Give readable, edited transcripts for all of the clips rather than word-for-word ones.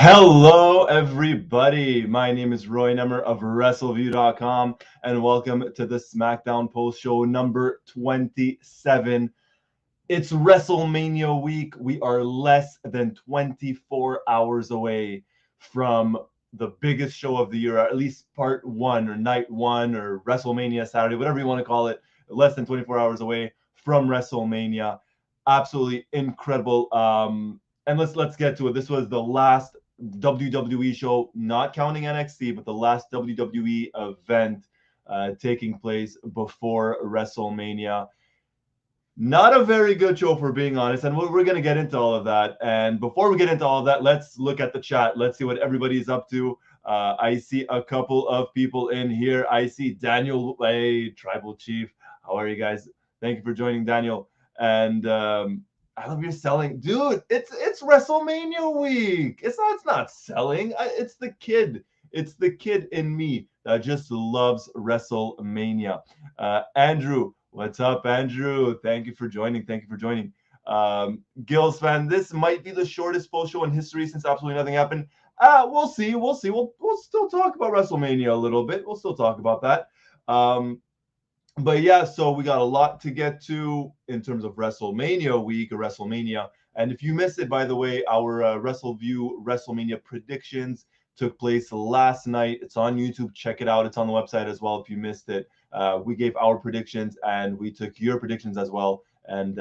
Hello, everybody. My name is Roy Nemer of Wrestleview.com, and welcome to the SmackDown Post Show number 27. It's WrestleMania week. We are less than 24 hours away from the biggest show of the year, or at least part one, or night one, or WrestleMania Saturday, whatever you want to call it. Less than 24 hours away from WrestleMania. Absolutely incredible. And let's get to it. This was the last WWE show, not counting NXT, but the last WWE event taking place before WrestleMania. Not a very good show, for being honest, and we're going to get into all of that. And before we get into all of that, let's look at the chat. Let's see what everybody's up to. I see a couple of people in here. I see Daniel, hey, Tribal Chief. How are you guys? Thank you for joining, Daniel. And I love your selling, dude. It's WrestleMania week. It's not selling. It's the kid. It's the kid in me that just loves WrestleMania. Andrew, what's up, Andrew? Thank you for joining. Thank you for joining. Gills fan, this might be the shortest post show in history since absolutely nothing happened. We'll see. We'll see. We'll still talk about WrestleMania a little bit. We'll still talk about that. But yeah, so we got a lot to get to in terms of WrestleMania week or WrestleMania. And if you missed it, by the way, our Wrestleview WrestleMania predictions took place last night. It's on YouTube. Check it out. It's on the website as well if you missed it. We gave our predictions and we took your predictions as well and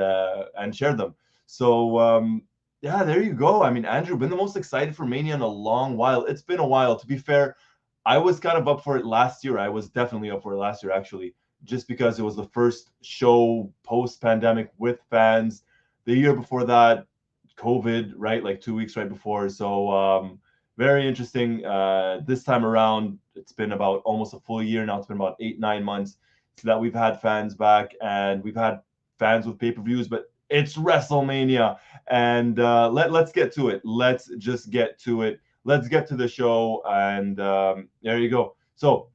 shared them. So yeah, there you go. I mean, Andrew, been the most excited for Mania in a long while. It's been a while. To be fair, I was kind of up for it last year. I was definitely up for it last year, actually, just because it was the first show post-pandemic with fans. The year before that, COVID, right? Like 2 weeks right before. So very interesting. This time around, it's been about almost a full year now. It's been about 8-9 months so that we've had fans back, and we've had fans with pay-per-views, but it's WrestleMania. And let's get to it. Let's just get to it. Let's get to the show. And there you go. So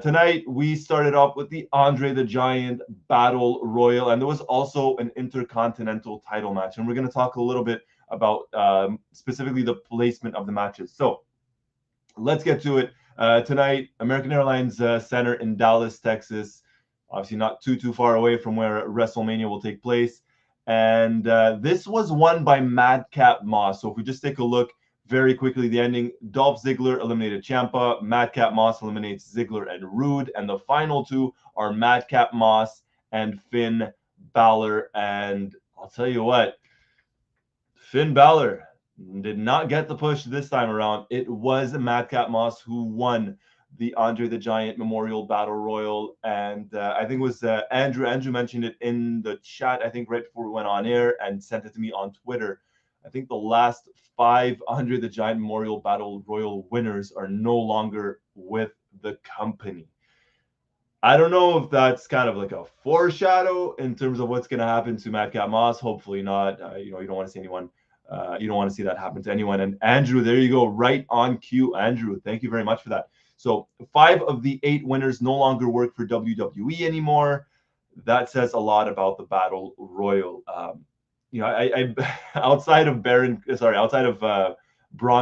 tonight, we started off with the Andre the Giant Battle Royal, and there was also an Intercontinental title match. And we're going to talk a little bit about specifically the placement of the matches. So let's get to it. Tonight, American Airlines Center in Dallas, Texas, obviously not too far away from where WrestleMania will take place. And this was won by Madcap Moss. So if we just take a look very quickly, the ending, Dolph Ziggler eliminated Ciampa, Madcap Moss eliminates Ziggler and Rude, and the final two are Madcap Moss and Finn Balor. And I'll tell you what, Finn Balor did not get the push this time around. It was Madcap Moss who won the Andre the Giant Memorial Battle Royal. And I think it was Andrew. Andrew mentioned it in the chat, I think right before we went on air, and sent it to me on Twitter. I think the last 5 Andre the Giant Memorial Battle Royal winners are no longer with the company. I don't know if that's kind of like a foreshadow in terms of what's going to happen to Madcap Moss. Hopefully not. You don't want to see anyone. You don't want to see that happen to anyone. And Andrew, there you go, right on cue. Andrew, thank you very much for that. So 5 of the 8 winners no longer work for WWE anymore. That says a lot about the Battle Royal. I outside of Braun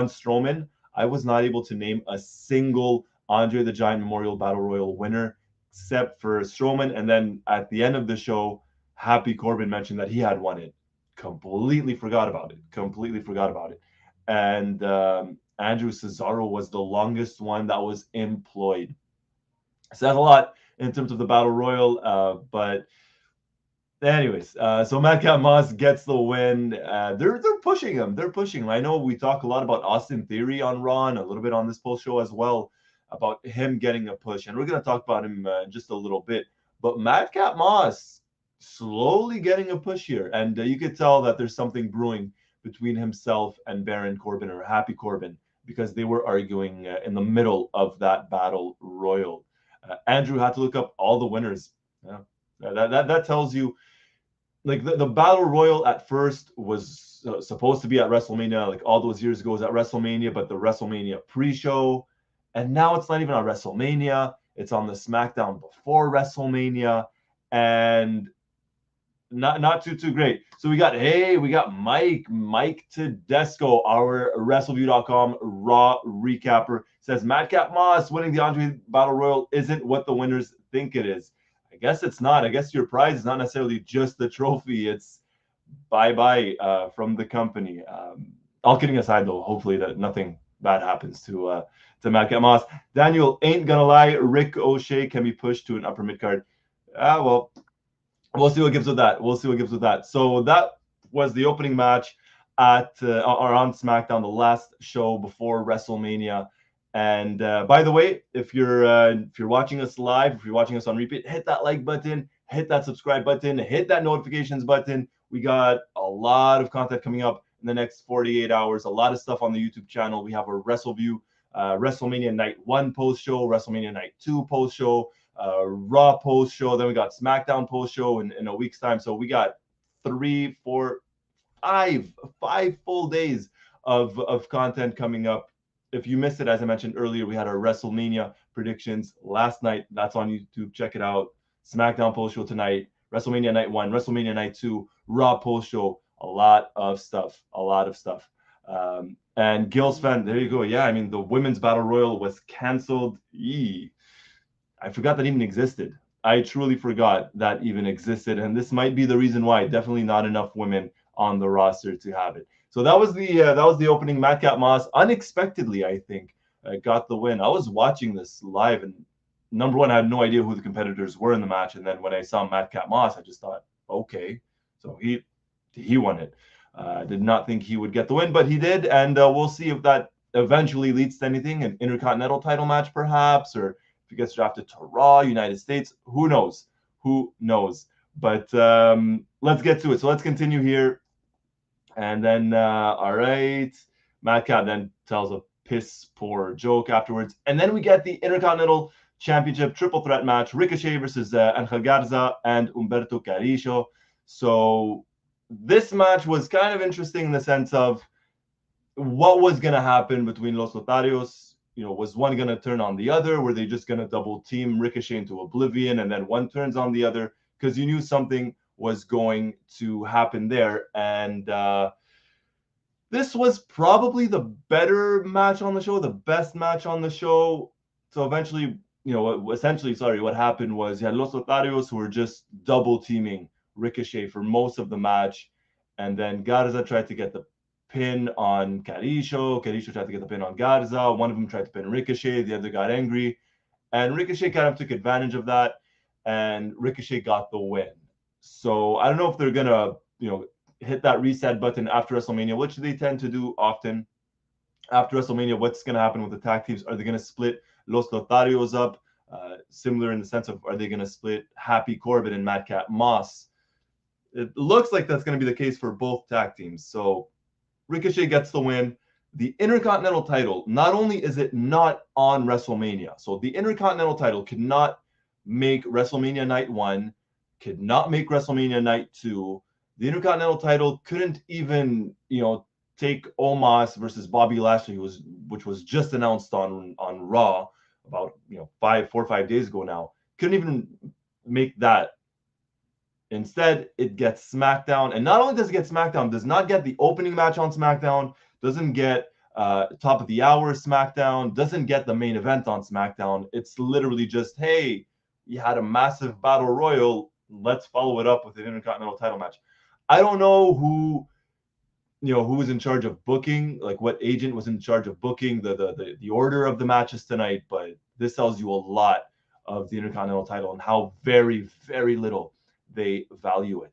Strowman, I was not able to name a single Andre the Giant Memorial Battle Royal winner except for Strowman. And then at the end of the show, Happy Corbin mentioned that he had won it. Completely forgot about it. And Andrew Cesaro was the longest one that was employed. Says a lot in terms of the Battle Royal, but anyways, so Madcap Moss gets the win. They're pushing him. They're pushing him. I know we talk a lot about Austin Theory on Raw and a little bit on this post show as well about him getting a push, and we're going to talk about him in just a little bit. But Madcap Moss slowly getting a push here, and you could tell that there's something brewing between himself and Baron Corbin, or Happy Corbin, because they were arguing in the middle of that Battle Royal. Andrew had to look up all the winners. Yeah. That tells you, like, the Battle Royal at first was supposed to be at WrestleMania, like all those years ago was at WrestleMania, but the WrestleMania pre-show, and now it's not even on WrestleMania. It's on the SmackDown before WrestleMania, and not too great. So we got Mike Tedesco, our Wrestleview.com Raw recapper, says Madcap Moss winning the Andre Battle Royal isn't what the winners think it is. I guess it's not. I guess your prize is not necessarily just the trophy. It's bye from the company. All kidding aside, though, hopefully that nothing bad happens to Madcap Moss. Daniel, ain't gonna lie, Rick O'Shea can be pushed to an upper mid card. Well, we'll see what gives with that. We'll see what gives with that. So that was the opening match at or on SmackDown, the last show before WrestleMania. And by the way, if you're watching us live, if you're watching us on repeat, hit that like button, hit that subscribe button, hit that notifications button. We got a lot of content coming up in the next 48 hours. A lot of stuff on the YouTube channel. We have our Wrestleview WrestleMania Night 1 post show, WrestleMania Night 2 post show, Raw post show. Then we got SmackDown post show in a week's time. So we got 3, 4, 5 full days of content coming up. If you missed it, as I mentioned earlier, we had our WrestleMania predictions last night. That's on YouTube. Check it out. SmackDown post show tonight, WrestleMania Night 1, WrestleMania Night 2, Raw post show. A lot of stuff. And Gil's fan, there you go. Yeah, I mean, the Women's Battle Royal was canceled. I forgot that even existed. I truly forgot that even existed. And this might be the reason why. Definitely not enough women on the roster to have it. So that was the opening. Madcap Moss, unexpectedly, I think, got the win. I was watching this live, and number one, I had no idea who the competitors were in the match. And then when I saw Madcap Moss, I just thought, okay, so he won it. Did not think he would get the win, but he did. And we'll see if that eventually leads to anything, an Intercontinental title match perhaps, or if he gets drafted to Raw, United States. Who knows? Who knows? But let's get to it. So let's continue here. And then, all right, Madcap then tells a piss poor joke afterwards. And then we get the Intercontinental Championship triple threat match, Ricochet versus Angel Garza and Humberto Carrillo. So this match was kind of interesting in the sense of what was going to happen between Los Lotarios. You know, was one going to turn on the other? Were they just going to double team Ricochet into oblivion and then one turns on the other? Because you knew something was going to happen there. And this was probably the better match on the show, the best match on the show. So eventually, what happened was you had Los Lotarios who were just double teaming Ricochet for most of the match. And then Garza tried to get the pin on Carrillo. Carrillo tried to get the pin on Garza. One of them tried to pin Ricochet. The other got angry. And Ricochet kind of took advantage of that. And Ricochet got the win. So I don't know if they're going to, hit that reset button after WrestleMania, which they tend to do often. After WrestleMania, what's going to happen with the tag teams? Are they going to split Los Lotarios up? Similar in the sense of, are they going to split Happy Corbin and Madcap Moss? It looks like that's going to be the case for both tag teams. So Ricochet gets the win. The Intercontinental title, not only is it not on WrestleMania, so the Intercontinental title could not make WrestleMania Night 1, could not make WrestleMania Night 2. The Intercontinental title couldn't even, take Omos versus Bobby Lashley, which was just announced on Raw about 4 or 5 days ago now. Couldn't even make that. Instead, it gets SmackDown, and not only does it get SmackDown, does not get the opening match on SmackDown, doesn't get top of the hour SmackDown, doesn't get the main event on SmackDown. It's literally just, hey, you had a massive battle royal. Let's follow it up with an Intercontinental title match. I don't know who was in charge of booking, like what agent was in charge of booking the order of the matches tonight, but this tells you a lot of the Intercontinental title and how very, very little they value it.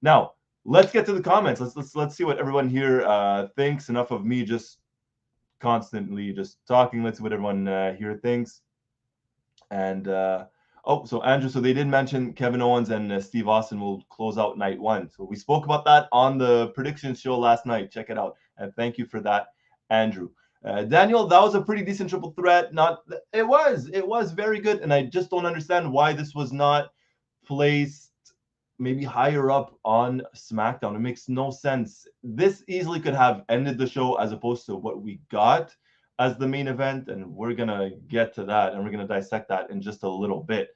Now, let's get to the comments. Let's see what everyone here thinks. Enough of me just constantly just talking. Let's see what everyone here thinks. And so Andrew, so they did mention Kevin Owens and Steve Austin will close out night 1. So we spoke about that on the predictions show last night. Check it out. And thank you for that, Andrew. Daniel, that was a pretty decent triple threat. It was very good. And I just don't understand why this was not placed maybe higher up on SmackDown. It makes no sense. This easily could have ended the show as opposed to what we got as the main event, and we're going to get to that, and we're going to dissect that in just a little bit.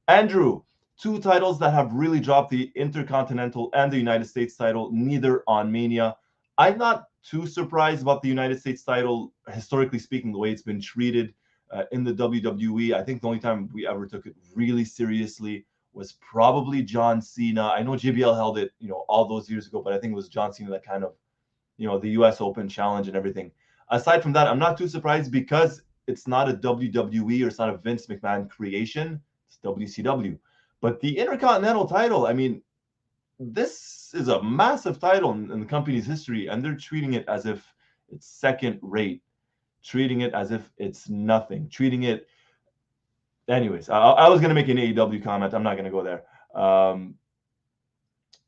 Andrew, two titles that have really dropped, the Intercontinental and the United States title, neither on Mania. I'm not too surprised about the United States title, historically speaking, the way it's been treated in the WWE. I think the only time we ever took it really seriously was probably John Cena. I know JBL held it, all those years ago, but I think it was John Cena that kind of, the US Open challenge and everything. Aside from that, I'm not too surprised because it's not a WWE or it's not a Vince McMahon creation. It's WCW. But the Intercontinental title, I mean, this is a massive title in the company's history, and they're treating it as if it's second rate, treating it as if it's nothing, treating it. Anyways, I was going to make an AEW comment. I'm not going to go there.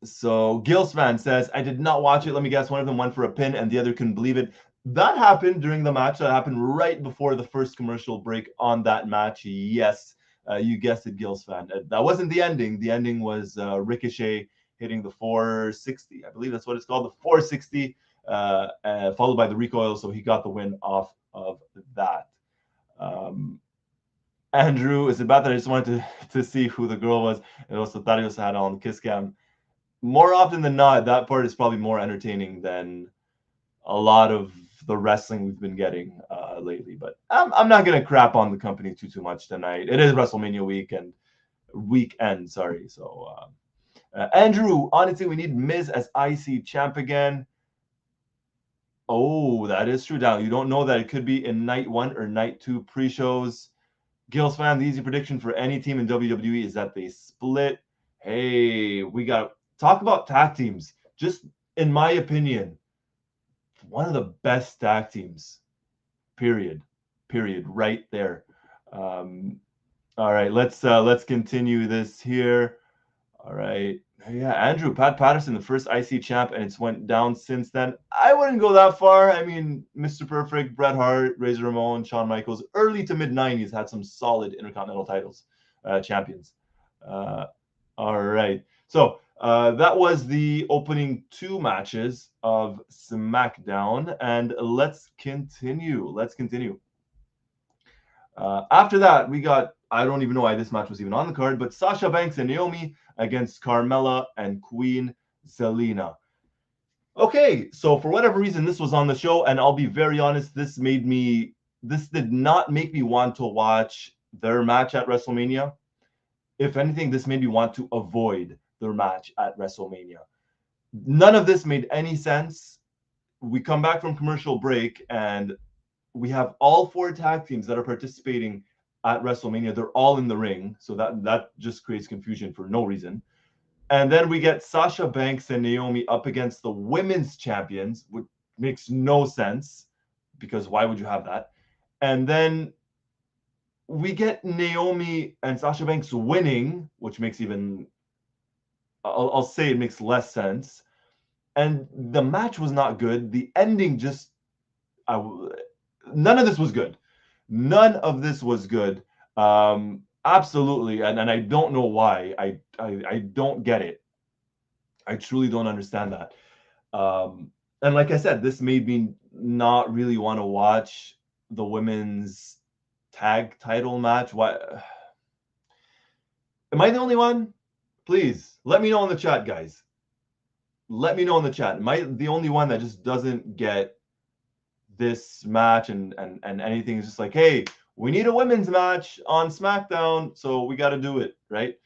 So Gilsvan says, I did not watch it. Let me guess, one of them went for a pin and the other couldn't believe it. That happened during the match. That happened right before the first commercial break on that match. Yes, you guessed it, Gilsvan. That wasn't the ending. The ending was Ricochet hitting the 460. I believe that's what it's called, the 460, followed by the recoil. So he got the win off of that. Andrew, is it bad that I just wanted to see who the girl was? It was Tarios had on Kiss Cam. More often than not, that part is probably more entertaining than a lot of the wrestling we've been getting lately. But I'm not going to crap on the company too much tonight. It is WrestleMania weekend, sorry. So, Andrew, honestly, we need Miz as IC champ again. Oh, that is true. Now, you don't know that it could be in night 1 or night 2 pre-shows. Gil's fan, the easy prediction for any team in WWE is that they split. Hey, we got talk about tag teams. Just in my opinion, one of the best tag teams. Period. Right there. All right, let's continue this here. All right. Yeah, Andrew, Pat Patterson, the first IC champ, and it's went down since then. I wouldn't go that far. I mean, Mr. Perfect, Bret Hart, Razor Ramon, Shawn Michaels, early to mid 90s had some solid Intercontinental titles, champions. All right. So that was the opening 2 matches of SmackDown, and let's continue. After that, we got, I don't even know why this match was even on the card, but Sasha Banks and Naomi against Carmella and Queen Zelina. Okay, so for whatever reason, this was on the show, and I'll be very honest, this did not make me want to watch their match at WrestleMania. If anything, this made me want to avoid their match at WrestleMania. None of this made any sense. We come back from commercial break, and we have all 4 tag teams that are participating at WrestleMania. They're all in the ring, so that just creates confusion for no reason. And then we get Sasha Banks and Naomi up against the women's champions, which makes no sense, because why would you have that? And then we get Naomi and Sasha Banks winning, which makes even, I'll say it makes less sense. And the match was not good. The ending just, none of this was good. None of this was good. Absolutely. And I don't know why. I don't get it. I truly don't understand that. And like I said, this made me not really want to watch the women's tag title match. Why? Am I the only one? Please let me know in the chat, guys. Let me know in the chat. Am I the only one that just doesn't get this match and anything is just like, hey, we need a women's match on SmackDown, so we got to do it, right?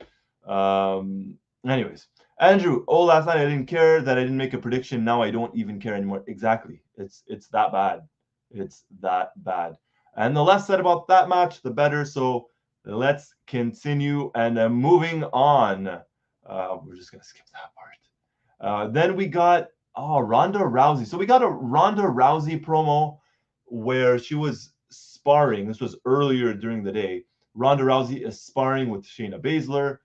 Anyways, Andrew, last night I didn't care that I didn't make a prediction. Now I don't even care anymore. Exactly. It's that bad. It's that bad. And the less said about that match, the better. So let's continue and moving on. We're just gonna skip that part. Then we got Ronda Rousey. So we got a Ronda Rousey promo where she was sparring. This was earlier during the day. Ronda Rousey is sparring with Shayna Baszler.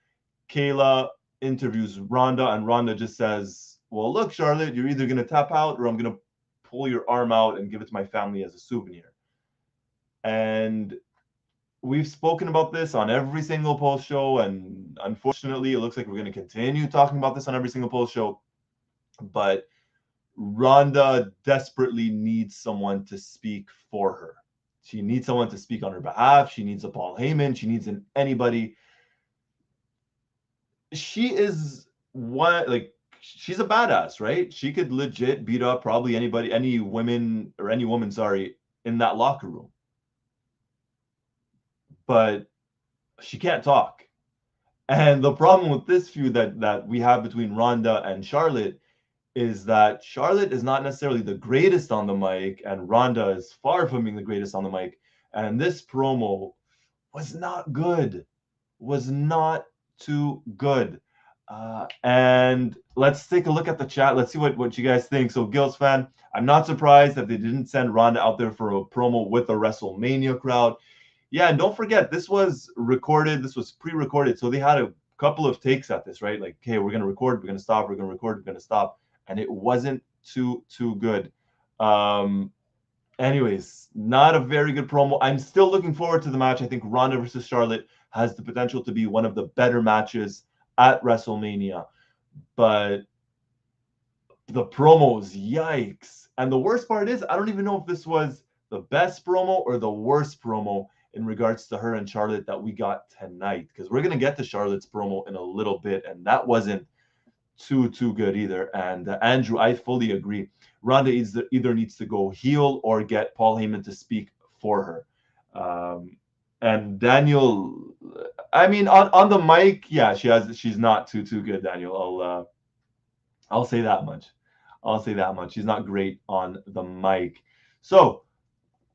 Kayla interviews Ronda, and Ronda just says, well, look, Charlotte, you're either going to tap out or I'm going to pull your arm out and give it to my family as a souvenir. And we've spoken about this on every single post show, and unfortunately, it looks like we're going to continue talking about this on every single post show. But Ronda desperately needs someone to speak for her. She needs someone to speak on her behalf. She needs a Paul Heyman. She needs anybody. she is what, like, she's a badass, right? She could legit beat up probably anybody, any women or any woman, sorry, in that locker room. But she can't talk. And the problem with this feud that we have between Ronda and Charlotte is that Charlotte is not necessarily the greatest on the mic, and Ronda is far from being the greatest on the mic. And this promo was not good, was not too good. And let's take a look at the chat. Let's see what you guys think. So, Gil's fan, I'm not surprised that they didn't send Ronda out there for a promo with a WrestleMania crowd. Yeah, and don't forget, this was recorded, this was pre-recorded, so they had a couple of takes at this, right? Like, okay, we're gonna record, we're gonna stop, we're gonna record, we're gonna stop, and it wasn't too good. Anyways, not a very good promo. I'm still looking forward to the match. I think Ronda versus Charlotte has the potential to be one of the better matches at WrestleMania, but the promos, yikes. And the worst part is, I don't even know if this was the best promo or the worst promo in regards to her and Charlotte that we got tonight, because we're going to get to Charlotte's promo in a little bit, and that wasn't too good either. And Andrew, I fully agree. Ronda either needs to go heel or get Paul Heyman to speak for her. And Daniel, I mean, on the mic, yeah, she's not too good, Daniel. I'll say that much. I'll say that much. She's not great on the mic. So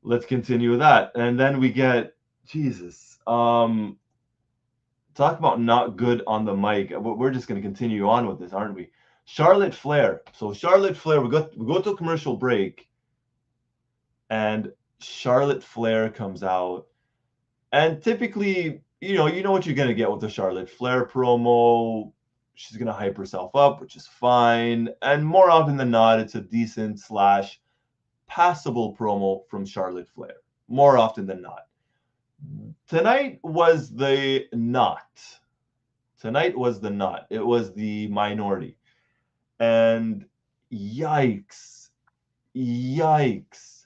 let's continue with that. And then we get Jesus. Talk about not good on the mic. We're just going to continue on with this, aren't we? Charlotte Flair. So Charlotte Flair, we go to a commercial break, and Charlotte Flair comes out. And typically, you know what you're going to get with the Charlotte Flair promo. She's going to hype herself up, which is fine. And more often than not, it's a decent / passable promo from Charlotte Flair. More often than not. Tonight was the not. Tonight was the not. It was the minority. And yikes. Yikes.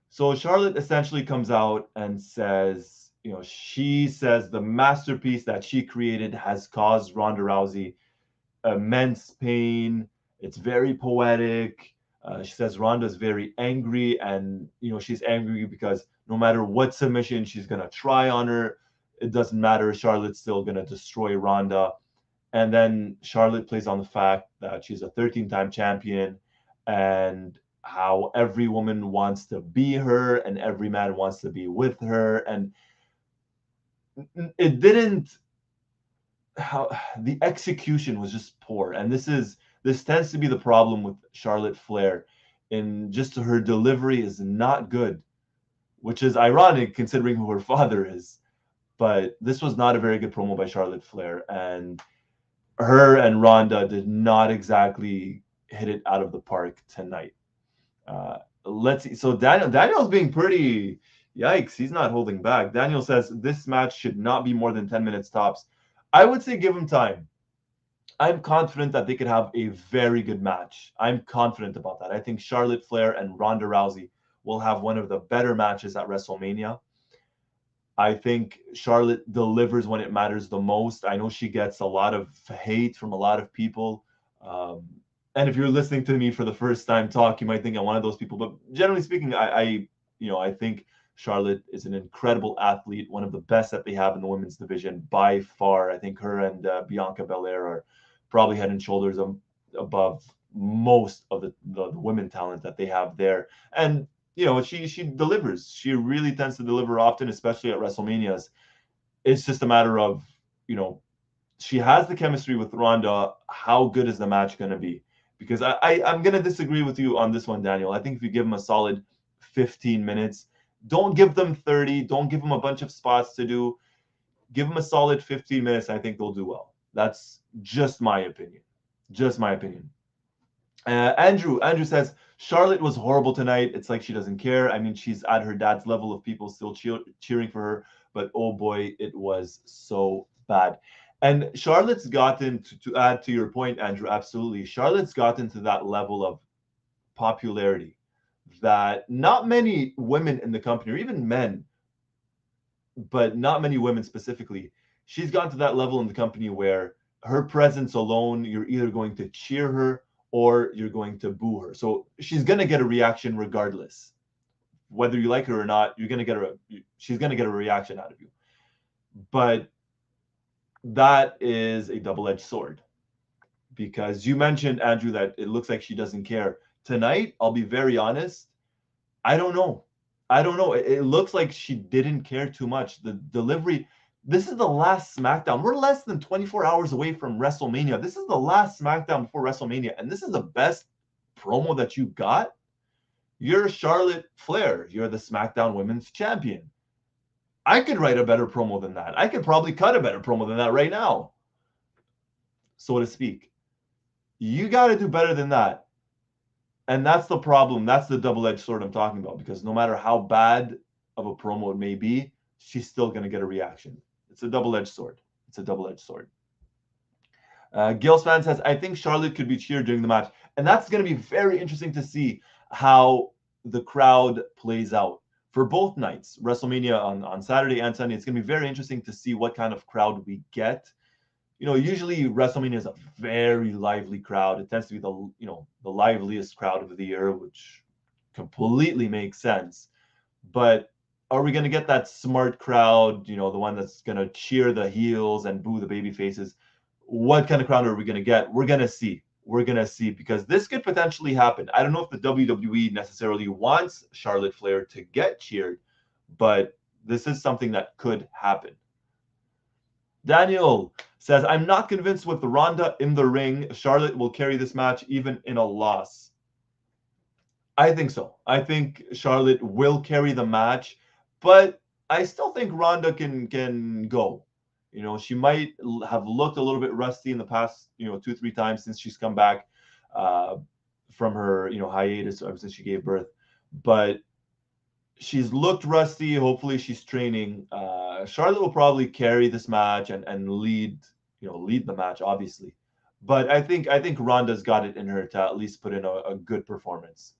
So Charlotte essentially comes out and says, she says the masterpiece that she created has caused Ronda Rousey immense pain. It's very poetic. She says Ronda's very angry, and she's angry because no matter what submission she's gonna try on her, it doesn't matter. Charlotte's still gonna destroy Ronda. And then Charlotte plays on the fact that she's a 13-time champion, and how every woman wants to be her and every man wants to be with her. And it didn't, how the execution was just poor. And this tends to be the problem with Charlotte Flair, in just her delivery is not good, which is ironic considering who her father is. But this was not a very good promo by Charlotte Flair, and her and Ronda did not exactly hit it out of the park tonight. Let's see. So Daniel's being pretty, yikes, he's not holding back. Daniel says this match should not be more than 10 minutes tops. I would say give him time. I'm confident that they could have a very good match. I'm confident about that. I think Charlotte Flair and Ronda Rousey will have one of the better matches at WrestleMania. I think Charlotte delivers when it matters the most. I know she gets a lot of hate from a lot of people. And if you're listening to me for the first time talk, you might think I'm one of those people. But generally speaking, I think Charlotte is an incredible athlete, one of the best that they have in the women's division by far. I think her and Bianca Belair are probably head and shoulders above most of the women talent that they have there. And she delivers. She really tends to deliver often, especially at WrestleManias. It's just a matter of, she has the chemistry with Ronda. How good is the match going to be? Because I'm going to disagree with you on this one, Daniel. I think if you give them a solid 15 minutes, don't give them 30, don't give them a bunch of spots to do. Give them a solid 15 minutes. I think they'll do well. That's just my opinion. Just my opinion. Andrew says Charlotte was horrible tonight. It's like she doesn't care. I mean, she's at her dad's level of people still cheering for her, but oh boy, it was so bad. And Charlotte's gotten to add to your point, Andrew. Absolutely, Charlotte's gotten to that level of popularity that not many women in the company, or even men, but not many women specifically, she's gotten to that level in the company where her presence alone, you're either going to cheer her or you're going to boo her. So she's going to get a reaction regardless. Whether you like her or not, you're going to get she's going to get a reaction out of you. But that is a double-edged sword, because you mentioned, Andrew, that it looks like she doesn't care. Tonight, I'll be very honest, I don't know. It looks like she didn't care too much. The delivery, this is the last SmackDown. We're less than 24 hours away from WrestleMania. This is the last SmackDown before WrestleMania, and this is the best promo that you got. You're Charlotte Flair. You're the SmackDown Women's Champion. I could write a better promo than that. I could probably cut a better promo than that right now, so to speak. You got to do better than that. And that's the problem. That's the double-edged sword I'm talking about, because no matter how bad of a promo it may be, she's still going to get a reaction. It's a double-edged sword. It's a double-edged sword. Gil's fan says, I think Charlotte could be cheered during the match. And that's going to be very interesting to see how the crowd plays out for both nights, WrestleMania on Saturday and Sunday. It's going to be very interesting to see what kind of crowd we get. You know, usually WrestleMania is a very lively crowd. It tends to be the liveliest crowd of the year, which completely makes sense. But are we going to get that smart crowd, the one that's going to cheer the heels and boo the baby faces? What kind of crowd are we going to get? We're going to see. We're going to see, because this could potentially happen. I don't know if the WWE necessarily wants Charlotte Flair to get cheered, but this is something that could happen. Daniel says, I'm not convinced with the Ronda in the ring. Charlotte will carry this match even in a loss. I think so. I think Charlotte will carry the match, but I still think Ronda can go. She might have looked a little bit rusty in the past, 2-3 times since she's come back from her, hiatus since she gave birth. But she's looked rusty. Hopefully she's training. Charlotte will probably carry this match and lead the match, obviously. But I think Ronda's got it in her to at least put in a good performance.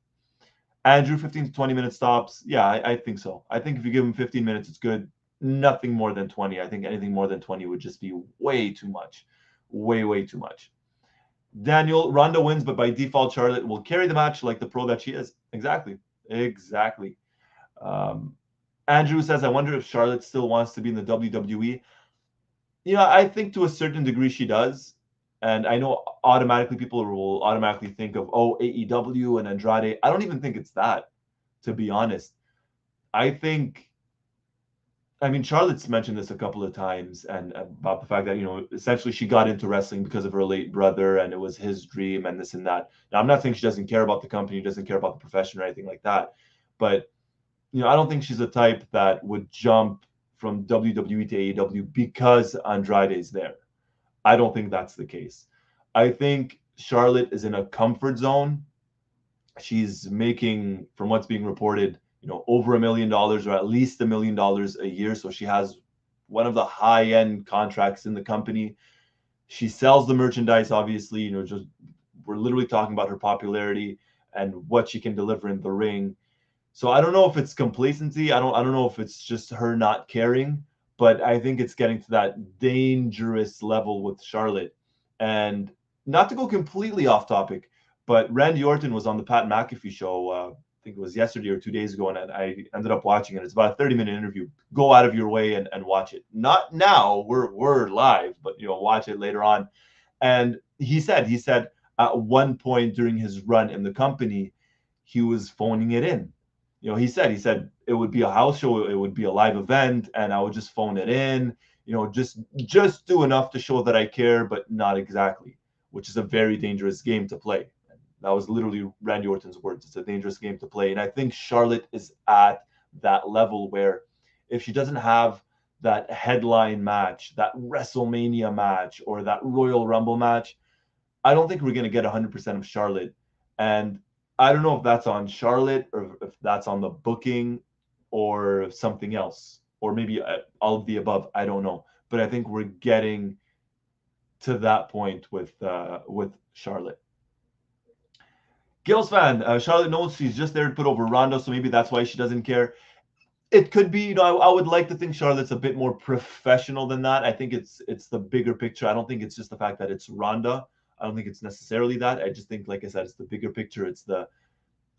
Andrew, 15 to 20 minute stops. Yeah, I think so. I think if you give him 15 minutes, it's good. Nothing more than 20. I think anything more than 20 would just be way too much. Way too much. Daniel, Ronda wins, but by default, Charlotte will carry the match like the pro that she is. Exactly. Andrew says, I wonder if Charlotte still wants to be in the WWE. I think to a certain degree she does. And I know automatically people will automatically think of, AEW and Andrade. I don't even think it's that, to be honest. Charlotte's mentioned this a couple of times, and about the fact that, essentially she got into wrestling because of her late brother, and it was his dream and this and that. Now, I'm not saying she doesn't care about the company, doesn't care about the profession or anything like that. But, I don't think she's the type that would jump from WWE to AEW because Andrade is there. I don't think that's the case. I think Charlotte is in a comfort zone. She's making, from what's being reported, over $1 million or at least $1 million a year. So she has one of the high-end contracts in the company. She sells the merchandise, obviously, just we're literally talking about her popularity and what she can deliver in the ring. So I don't know if it's complacency. I don't know if it's just her not caring, but I think it's getting to that dangerous level with Charlotte. And not to go completely off topic, but Randy Orton was on the Pat McAfee show, I think it was yesterday or 2 days ago, and I ended up watching it. It's about a 30-minute interview. Go out of your way and watch it. Not now, we're live, but watch it later on. And he said at one point during his run in the company, he was phoning it in. He said it would be a house show, it would be a live event, and I would just phone it in, just do enough to show that I care, but not exactly, which is a very dangerous game to play. That was literally Randy Orton's words. It's a dangerous game to play. And I think Charlotte is at that level where if she doesn't have that headline match, that WrestleMania match, or that Royal Rumble match, I don't think we're going to get 100% of Charlotte. And I don't know if that's on Charlotte or if that's on the booking or something else, or maybe all of the above. I don't know. But I think we're getting to that point with Charlotte. Gil's fan, Charlotte knows she's just there to put over Ronda, so maybe that's why she doesn't care. It could be, I would like to think Charlotte's a bit more professional than that. I think it's the bigger picture. I don't think it's just the fact that it's Ronda. I don't think it's necessarily that. I just think, like I said, it's the bigger picture. It's the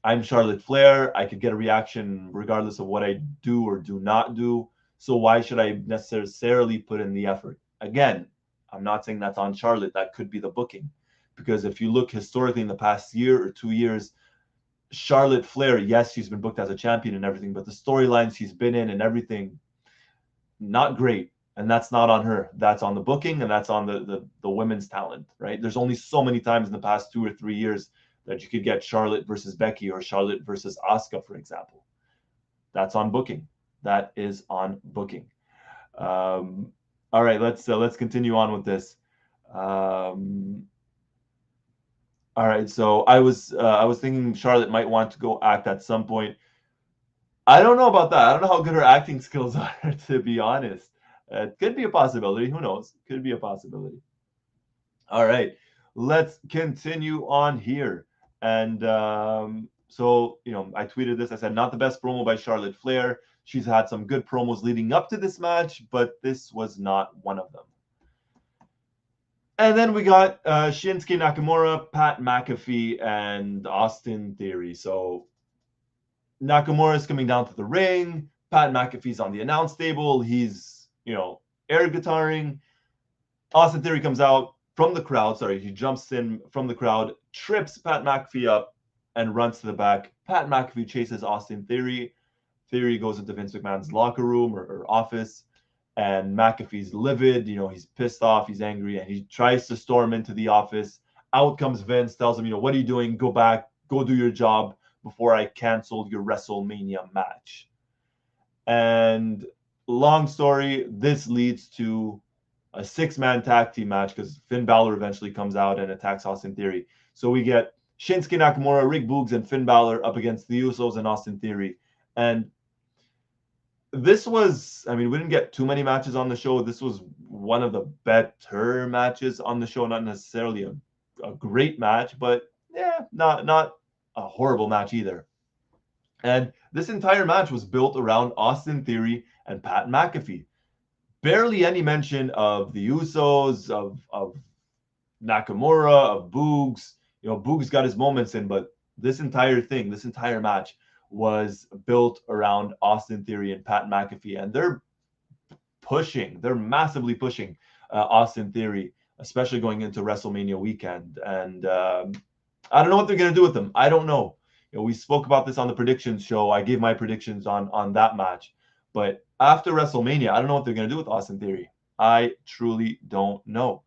I'm Charlotte Flair. I could get a reaction regardless of what I do or do not do. So why should I necessarily put in the effort? Again, I'm not saying that's on Charlotte. That could be the booking. Because if you look historically in the past year or 2 years, Charlotte Flair, yes, she's been booked as a champion and everything, but the storylines she's been in and everything, not great. And that's not on her. That's on the booking, and that's on the women's talent, right? There's only so many times in the past 2 or 3 years that you could get Charlotte versus Becky or Charlotte versus Asuka, for example. That's on booking. That is on booking. All right, let's continue on with this. All right, so I was thinking Charlotte might want to go act at some point. I don't know about that. I don't know how good her acting skills are, to be honest. It could be a possibility. Who knows? Could be a possibility. All right, let's continue on here. And so, I tweeted this. I said, not the best promo by Charlotte Flair. She's had some good promos leading up to this match, but this was not one of them. And then we got Shinsuke Nakamura, Pat McAfee, and Austin Theory. So Nakamura is coming down to the ring. Pat McAfee's on the announce table. He's, air guitaring. Austin Theory comes out from the crowd. Sorry, he jumps in from the crowd, trips Pat McAfee up, and runs to the back. Pat McAfee chases Austin Theory. Theory goes into Vince McMahon's locker room or office. And McAfee's livid, he's pissed off, he's angry, and he tries to storm into the office. Out comes Vince, tells him, what are you doing? Go back, go do your job before I canceled your WrestleMania match. And long story, this leads to a 6-man tag team match because Finn Balor eventually comes out and attacks Austin Theory. So we get Shinsuke Nakamura, Rick Boogs, and Finn Balor up against the Usos and Austin Theory. And this was, we didn't get too many matches on the show. This was one of the better matches on the show. Not necessarily a great match, but not a horrible match either. And this entire match was built around Austin Theory and Pat McAfee. Barely any mention of the Usos, of Nakamura, of Boogs. Boogs got his moments in, but this entire match was built around Austin Theory and Pat McAfee, and they're massively pushing Austin Theory, especially going into WrestleMania weekend. And I don't know what they're going to do with them. I don't know. We spoke about this on the predictions show. I gave my predictions on that match, but after WrestleMania, I don't know what they're going to do with Austin Theory. I truly don't know.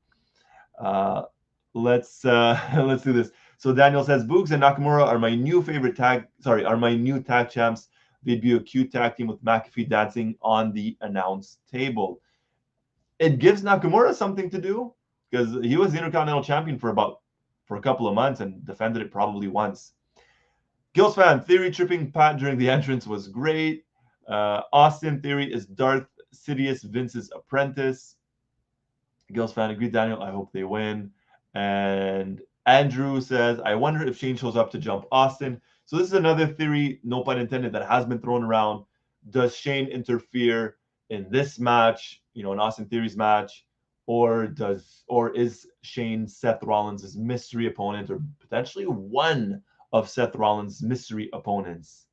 Let's do this. So Daniel says, Boogs and Nakamura are my new tag champs. They'd be a cute tag team with McAfee dancing on the announce table. It gives Nakamura something to do because he was the Intercontinental Champion for a couple of months and defended it probably once. Gills fan, Theory tripping Pat during the entrance was great. Austin Theory is Darth Sidious, Vince's apprentice. Gills fan, agreed, Daniel. I hope they win. And Andrew says, I wonder if Shane shows up to jump Austin. So this is another theory, no pun intended, that has been thrown around. Does Shane interfere in this match, in Austin Theory's match, or is Shane Seth Rollins' mystery opponent, or potentially one of Seth Rollins' mystery opponents?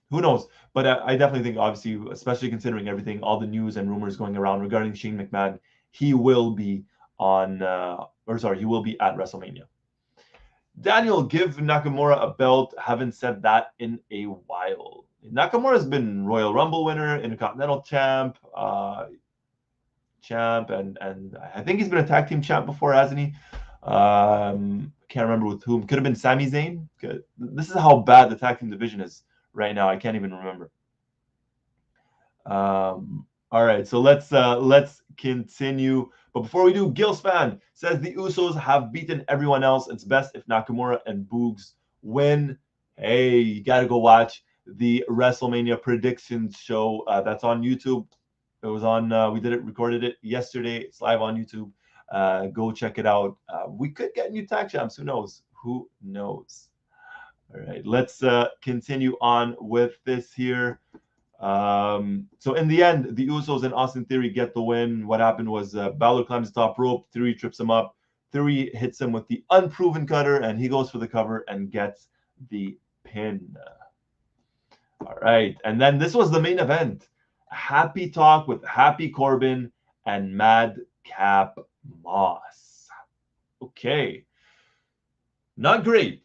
Who knows? But I definitely think, obviously, especially considering everything, all the news and rumors going around regarding Shane McMahon, he will be he will be at WrestleMania. Daniel, give Nakamura a belt. Haven't said that in a while. Nakamura's been Royal Rumble winner, Intercontinental champ, and I think he's been a tag team champ before, hasn't he? Can't remember with whom. Could have been Sami Zayn. This is how bad the tag team division is right now. I can't even remember. All right, so let's continue. But before we do, Gills fan says the Usos have beaten everyone else. It's best if Nakamura and Boogs win. Hey, you got to go watch the WrestleMania predictions show. That's on YouTube. It was on, recorded it yesterday. It's live on YouTube. Go check it out. We could get new tag champs. Who knows? Who knows? All right, let's continue on with this here. So in the end, the Usos and Austin Theory get the win. What happened was Balor climbs the top rope, Theory trips him up, Theory hits him with the unproven cutter, and he goes for the cover and gets the pin. All right, and then this was the main event. Happy Talk with Happy Corbin and Madcap Moss. Okay. Not great.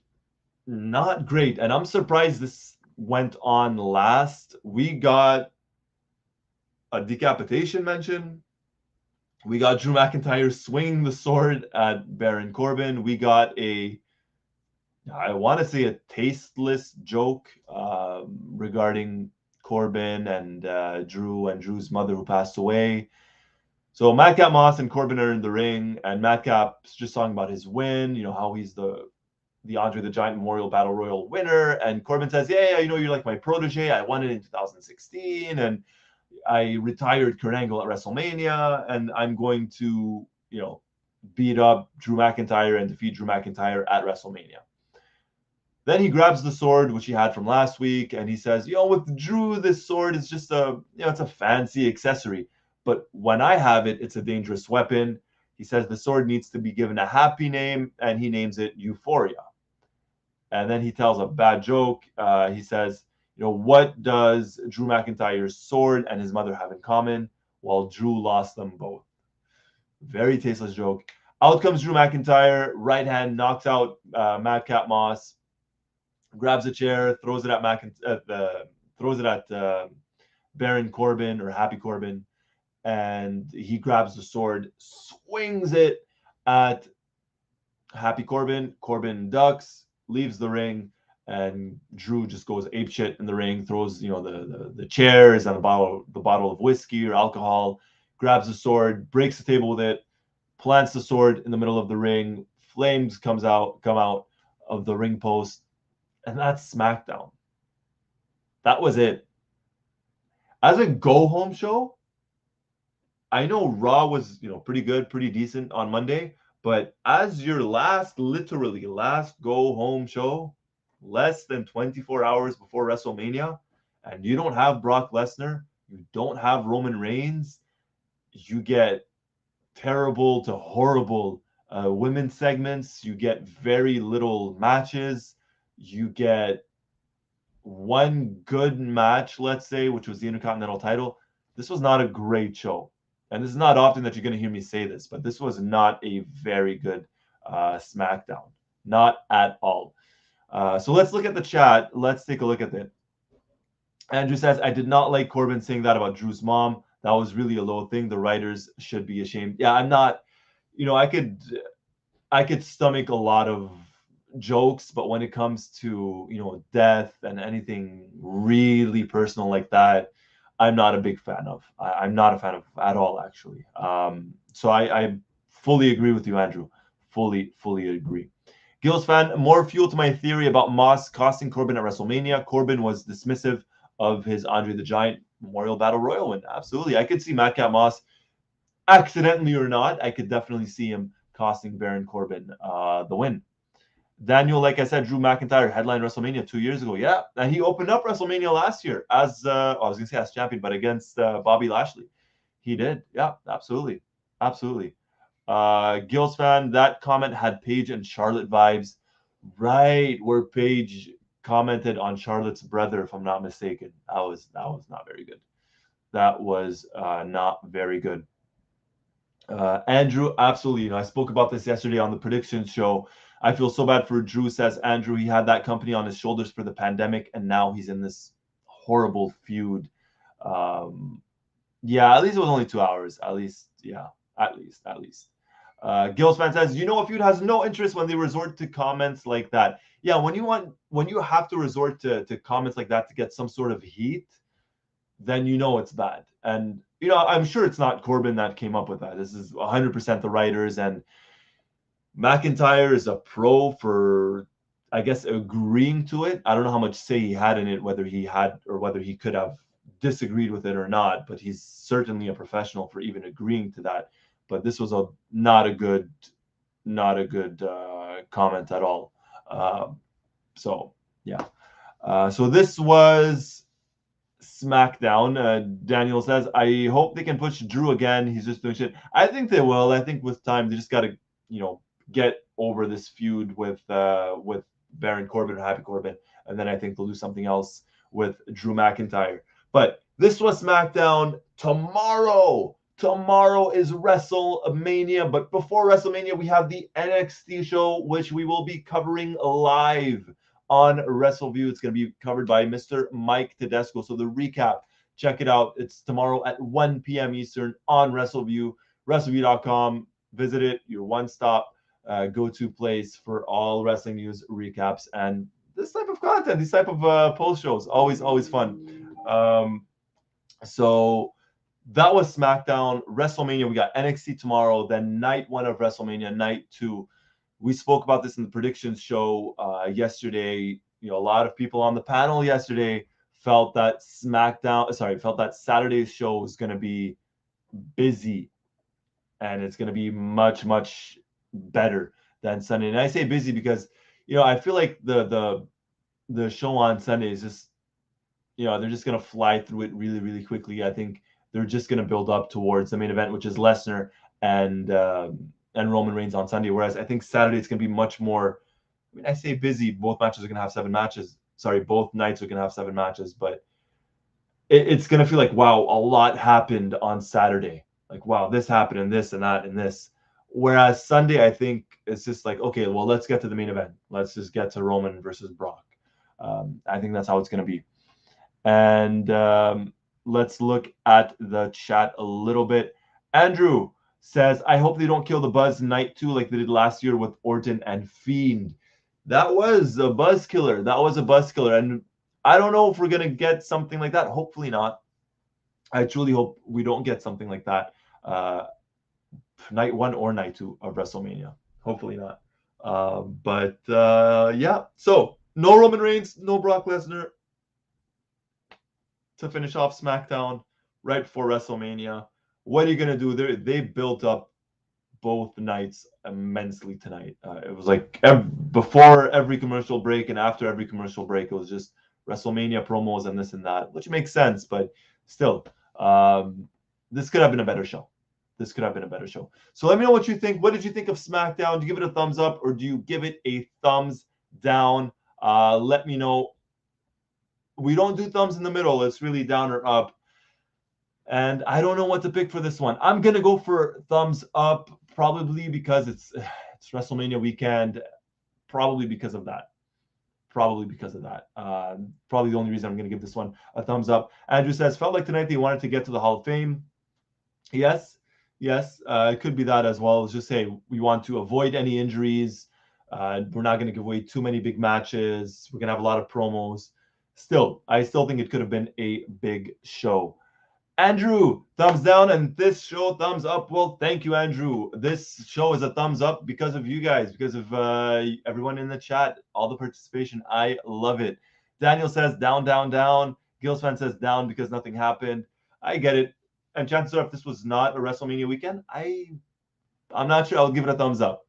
Not great. And I'm surprised this went on last. We got a decapitation mention. We got Drew McIntyre swinging the sword at Baron Corbin. We got I want to say a tasteless joke regarding Corbin and Drew and Drew's mother who passed away. So Madcap Moss and Corbin are in the ring, and Madcap's just talking about his win, how he's the Andre the Giant Memorial Battle Royal winner. And Corbin says, yeah, you're like my protege. I won it in 2016, and I retired Kurt Angle at WrestleMania, and I'm going to, beat up Drew McIntyre and defeat Drew McIntyre at WrestleMania. Then he grabs the sword, which he had from last week, and he says, with Drew, this sword is just it's a fancy accessory. But when I have it, it's a dangerous weapon. He says the sword needs to be given a happy name, and he names it Euphoria. And then he tells a bad joke. He says, what does Drew McIntyre's sword and his mother have in common? Well, Drew lost them both. Very tasteless joke. Out comes Drew McIntyre. Right hand knocks out Madcap Moss. Grabs a chair, throws it at Baron Corbin or Happy Corbin, and he grabs the sword, swings it at Happy Corbin. Corbin ducks, leaves the ring, and Drew just goes apeshit in the ring, throws the chairs and the bottle of whiskey or alcohol, grabs the sword, breaks the table with it, plants the sword in the middle of the ring. Flames come out of the ring post. And that's SmackDown. That was it. As a go-home show, I know Raw was, pretty good, pretty decent on Monday. But as your literally last go-home show, less than 24 hours before WrestleMania, and you don't have Brock Lesnar, you don't have Roman Reigns, you get terrible to horrible women's segments, you get very little matches. You get one good match, let's say, which was the Intercontinental title. This was not a great show. And this is not often that you're going to hear me say this, but this was not a very good SmackDown. Not at all. So let's look at the chat. Let's take a look at it. Andrew says, I did not like Corbin saying that about Drew's mom. That was really a low thing. The writers should be ashamed. Yeah, I'm not, I could stomach a lot of jokes, but when it comes to death and anything really personal like that, I'm not a big fan of. I'm not a fan of at all, actually. So I fully agree with you, Andrew. Fully agree. Gil's fan, more fuel to my theory about Moss costing Corbin at WrestleMania. Corbin was dismissive of his Andre the Giant Memorial Battle Royal win. Absolutely. I could see Madcap Moss, accidentally or not, I could definitely see him costing Baron Corbin the win. Daniel, like I said, Drew McIntyre headlined WrestleMania 2 years ago. Yeah, and he opened up WrestleMania last year as I was gonna say as champion, but against Bobby Lashley. He did. Yeah, absolutely. Gil's fan, that comment had Paige and Charlotte vibes. Right, where Paige commented on Charlotte's brother, if I'm not mistaken. That was not very good. That was not very good. Andrew, absolutely. I spoke about this yesterday on the predictions show. I feel so bad for Drew, says Andrew. He had that company on his shoulders for the pandemic, and now he's in this horrible feud. Yeah, at least it was only 2 hours. At least. Gil's fan says, a feud has no interest when they resort to comments like that. Yeah, when you have to resort to comments like that to get some sort of heat, then it's bad. And I'm sure it's not Corbin that came up with that. This is 100% the writers, and McIntyre is a pro for, I guess, agreeing to it. I don't know how much say he had in it, whether he had or whether he could have disagreed with it or not, but he's certainly a professional for even agreeing to that. But this was not a good comment at all. So yeah. So this was SmackDown. Daniel says, I hope they can push Drew again. He's just doing shit. I think they will. I think with time, they just got to, get over this feud with Baron Corbin or Happy Corbin. And then I think they'll do something else with Drew McIntyre. But this was SmackDown. Tomorrow is WrestleMania. But before WrestleMania, we have the NXT show, which we will be covering live on Wrestleview. It's going to be covered by Mr. Mike Tedesco. So the recap, check it out. It's tomorrow at 1 p.m. Eastern on Wrestleview, Wrestleview.com. Visit it, your one-stop go-to place for all wrestling news, recaps, and this type of content, these type of post shows. Always fun. So that was SmackDown. WrestleMania, we got NXT tomorrow, then night 1 of WrestleMania, night 2. We spoke about this in the predictions show yesterday. A lot of people on the panel yesterday felt that Saturday's show was going to be busy, and it's going to be much better than Sunday. And I say busy because, I feel like the show on Sunday is just, they're just going to fly through it really quickly. I think they're just going to build up towards the main event, which is Lesnar and Roman Reigns on Sunday. Whereas I think Saturday it's going to be much more, I say busy. Both matches are going to have 7 matches. Sorry, both nights are going to have 7 matches. But it's going to feel like, wow, a lot happened on Saturday. Like, wow, this happened and this and that and this. Whereas Sunday, I think it's just like, okay, well, let's get to the main event. Let's just get to Roman versus Brock. I think that's how it's going to be. And let's look at the chat a little bit. Andrew says, I hope they don't kill the buzz night 2 like they did last year with Orton and Fiend. That was a buzz killer. And I don't know if we're going to get something like that. Hopefully not. I truly hope we don't get something like that night 1 or night 2 of WrestleMania. Hopefully not. Yeah. So no Roman Reigns, no Brock Lesnar to finish off SmackDown right before WrestleMania. What are you going to do? They built up both nights immensely tonight. It was like before every commercial break and after every commercial break, it was just WrestleMania promos and this and that, which makes sense. But still, this could have been a better show. So let me know what you think. What did you think of SmackDown? Do you give it a thumbs up or do you give it a thumbs down? Let me know. We don't do thumbs in the middle. It's really down or up. And I don't know what to pick for this one. I'm going to go for thumbs up, probably because it's WrestleMania weekend. Probably because of that. Probably the only reason I'm going to give this one a thumbs up. Andrew says, felt like tonight they wanted to get to the Hall of Fame. Yes. It could be that as well. Let's just say we want to avoid any injuries. We're not going to give away too many big matches. We're going to have a lot of promos. I still think it could have been a big show. Andrew, thumbs down, and this show, thumbs up. Well, thank you, Andrew. This show is a thumbs up because of you guys, because of everyone in the chat, all the participation. I love it. Daniel says down. Gil's fan says down because nothing happened. I get it. And chances are, if this was not a WrestleMania weekend, I'm not sure. I'll give it a thumbs up.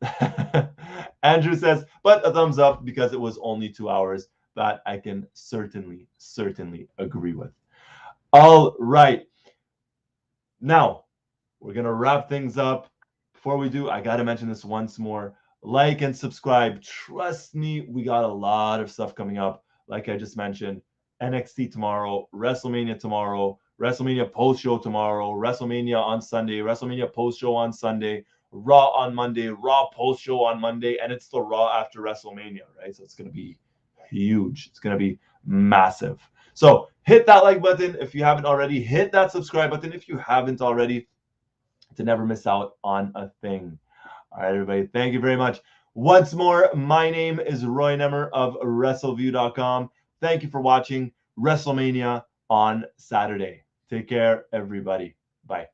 Andrew says, but a thumbs up because it was only 2 hours. That I can certainly agree with. All right. Now, we're going to wrap things up. Before we do, I got to mention this once more. Like and subscribe. Trust me, we got a lot of stuff coming up. Like I just mentioned, NXT tomorrow, WrestleMania tomorrow, WrestleMania post show tomorrow, WrestleMania on Sunday, WrestleMania post show on Sunday, Raw on Monday, Raw post show on Monday, and it's the Raw after WrestleMania, right? So it's going to be huge. It's going to be massive. So hit that like button if you haven't already. Hit that subscribe button if you haven't already, to never miss out on a thing. All right, everybody. Thank you very much. Once more, my name is Roy Nemer of Wrestleview.com. Thank you for watching WrestleMania on Saturday. Take care, everybody. Bye.